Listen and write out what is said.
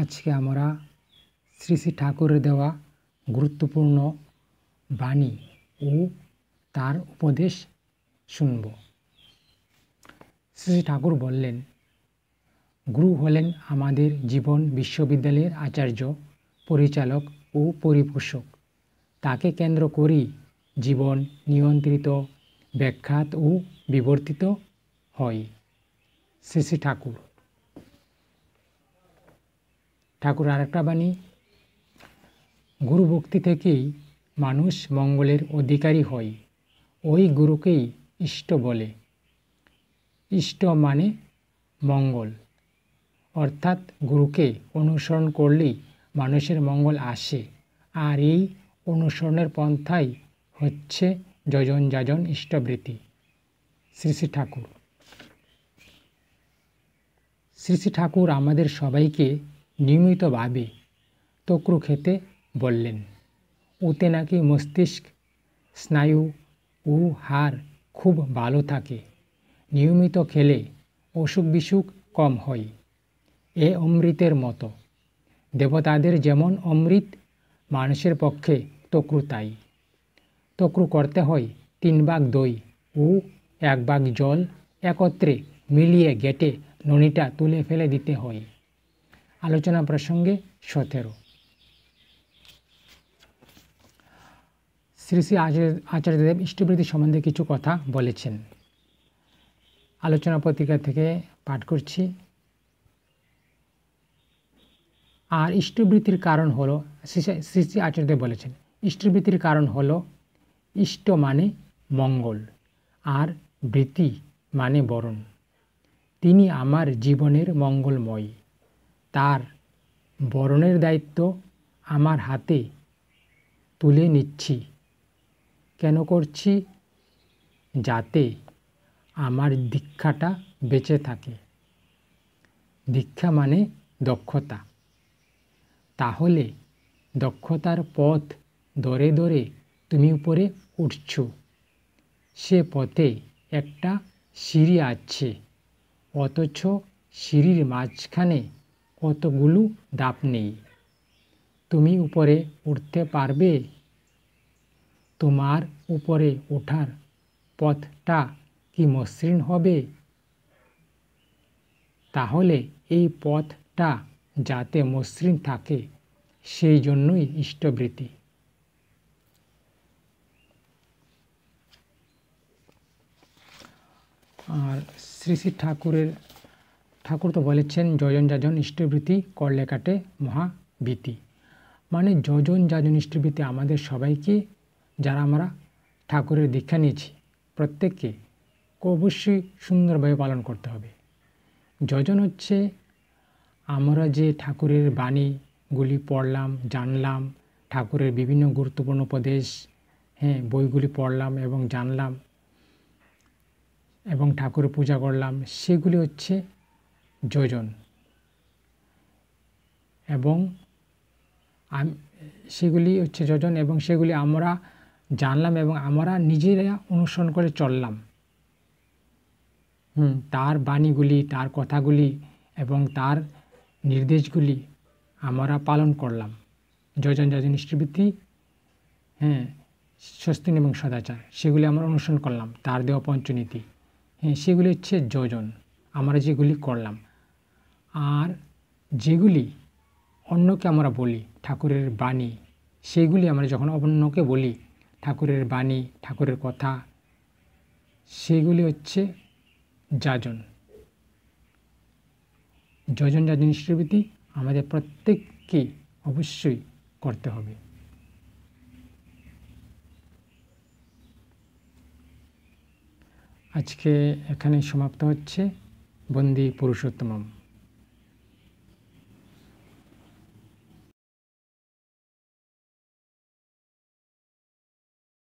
আজকে আমরা শ্রী শ্রী ঠাকুরের দেওয়া গুরুত্বপূর্ণ বাণী ও তার উপদেশ শুনব। শ্রী শ্রী ঠাকুর বললেন, গুরু হলেন আমাদের জীবন বিশ্ববিদ্যালয়ের আচার্য, পরিচালক ও পরিপোষক। তাকে কেন্দ্র করেই জীবন নিয়ন্ত্রিত, ব্যাখ্যাত ও বিবর্তিত হয়। শ্রী শ্রী ঠাকুর আরেকটা বাণী, গুরু ভক্তি থেকেই মানুষ মঙ্গলের অধিকারী হয়। ওই গুরুকেই ইষ্ট বলে। ইষ্ট মানে মঙ্গল, অর্থাৎ গুরুকে অনুসরণ করলেই মানুষের মঙ্গল আসে। আর এই অনুসরণের পন্থাই হচ্ছে যজন যাজন ইষ্টবৃত্তি। শ্রী শ্রী ঠাকুর আমাদের সবাইকে নিয়মিতভাবে তক্রু খেতে বললেন। ওতে নাকি মস্তিষ্ক, স্নায়ু ও হাড় খুব ভালো থাকে। নিয়মিত খেলে অসুখ বিসুখ কম হয়। এ অমৃতের মতো। দেবতাদের যেমন অমৃত, মানুষের পক্ষে তক্রু তাই। তক্রু করতে হয় 3 ভাগ দই ও 1 ভাগ জল একত্রে মিলিয়ে গেটে ননিটা তুলে ফেলে দিতে হয়। আলোচনা প্রসঙ্গে 17। শ্রী শ্রী আচার্যদেব ইষ্টবৃত্তি সম্বন্ধে কিছু কথা বলেছেন। আলোচনা পত্রিকা থেকে পাঠ করছি। আর ইষ্টবৃত্তির কারণ হলো, শ্রী শ্রী আচার্যদেব বলেছেন, ইষ্টবৃত্তির কারণ হলো ইষ্ট মানে মঙ্গল, আর বৃত্তি মানে বরণ। তিনি আমার জীবনের মঙ্গলময়। তার বরণের দায়িত্ব আমার হাতে তুলে নিচ্ছি। কেন করছি? যাতে আমার দীক্ষাটা বেঁচে থাকে। দীক্ষা মানে দক্ষতা। তাহলে দক্ষতার পথ ধরে ধরে তুমি উপরে উঠছ। সে পথে একটা সিঁড়ি আছে, অথচ সিঁড়ির মাঝখানে কতগুলো ধাপ নেই। তুমি উপরে উঠতে পারবে? তোমার উপরে ওঠার পথটা কি মসৃণ হবে? তাহলে এই পথটা যাতে মসৃণ থাকে, সেই জন্যই ইষ্টবৃত্তি। আর শ্রী শ্রী ঠাকুর তো বলেছেন, যজন যাজন ইষ্টবৃত্তি করলে কাটে মহাবীতি। মানে যজন যাজন ইষ্টবৃত্তি আমাদের সবাইকে, যারা আমরা ঠাকুরের দীক্ষা নিয়েছি, প্রত্যেককে অবশ্যই সুন্দরভাবে পালন করতে হবে। যজন হচ্ছে আমরা যে ঠাকুরের বাণীগুলি পড়লাম, জানলাম, ঠাকুরের বিভিন্ন গুরুত্বপূর্ণ উপদেশ, বইগুলি পড়লাম এবং জানলাম এবং ঠাকুরের পূজা করলাম, সেগুলি হচ্ছে যজন। এবং সেগুলি হচ্ছে যজন, এবং সেগুলি আমরা জানলাম এবং আমরা নিজেরা অনুসরণ করে চললাম। তার বাণীগুলি, তার কথাগুলি এবং তার নির্দেশগুলি আমরা পালন করলাম। যজন যাজন ইষ্টবৃত্তি, স্বস্তিন এবং সদাচার, সেগুলি আমরা অনুসরণ করলাম। তার দেওয়া পঞ্চনীতি, সেগুলি হচ্ছে যজন, আমরা যেগুলি করলাম। আর যেগুলি অন্যকে আমরা বলি ঠাকুরের বাণী, সেগুলি আমরা যখন অন্যকে বলি ঠাকুরের বাণী, ঠাকুরের কথা, সেগুলি হচ্ছে যাজন। যজন যাজন ইষ্টবৃত্তি আমাদের প্রত্যেককে অবশ্যই করতে হবে। আজকে এখানে সমাপ্ত হচ্ছে। বন্দে পুরুষোত্তমম।